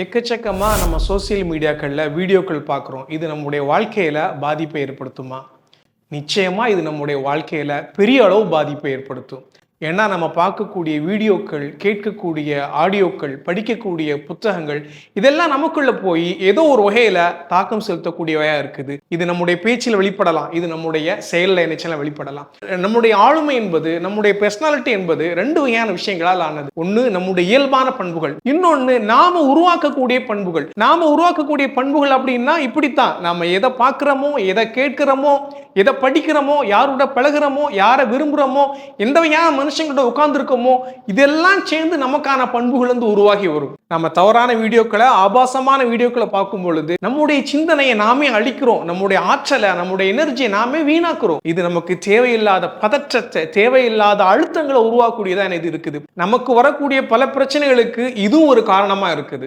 எக்கச்சக்கமா நம்ம சோசியல் மீடியாக்கள்ல வீடியோக்கள் பார்க்குறோம். இது நம்முடைய வாழ்க்கையில பாதிப்பை ஏற்படுத்துமா? நிச்சயமா இது நம்முடைய வாழ்க்கையில பெரிய அளவு பாதிப்பை ஏற்படுத்தும். ஏன்னா நம்ம பார்க்கக்கூடிய வீடியோக்கள், கேட்கக்கூடிய ஆடியோக்கள், படிக்கக்கூடிய புத்தகங்கள் இதெல்லாம் நமக்குள்ள போய் ஏதோ ஒரு வகையில தாக்கம் செலுத்தக்கூடியவையா இருக்குது. இது நம்முடைய பேச்சில் வெளிப்படலாம். இது நம்முடைய செயல்ல நிச்சயம் வெளிப்படலாம். நம்முடைய ஆளுமை என்பது, நம்முடைய பெர்சனாலிட்டி என்பது 2 வகையான விஷயங்களால் ஆனது. ஒண்ணு நம்முடைய இயல்பான பண்புகள். இன்னொன்னு நாம உருவாக்கக்கூடிய பண்புகள். நாம உருவாக்கக்கூடிய பண்புகள் அப்படின்னா இப்படித்தான். நாம எதை பார்க்கிறோமோ, எதை கேட்கிறோமோ, எதை படிக்கிறோமோ, யாரோட பழகுறோமோ, யாரை விரும்புகிறோமோ, எந்த வகையான மனுஷங்களோட உட்கார்ந்துருக்கோமோ, இதெல்லாம் சேர்ந்து நமக்கான பண்புகள் வந்து உருவாகி வரும். நம்ம தவறான வீடியோக்களை, ஆபாசமான வீடியோக்களை பார்க்கும் பொழுது நம்முடைய சிந்தனையை நாமே அழிக்கிறோம். நம்முடைய ஆற்றலை, நம்முடைய எனர்ஜியை நாமே வீணாக்குறோம். இது நமக்கு தேவையில்லாத பதற்றத்தை, தேவையில்லாத அழுத்தங்களை உருவாக்கக்கூடியதான் இது இருக்குது. நமக்கு வரக்கூடிய பல பிரச்சனைகளுக்கு இதுவும் ஒரு காரணமா இருக்குது.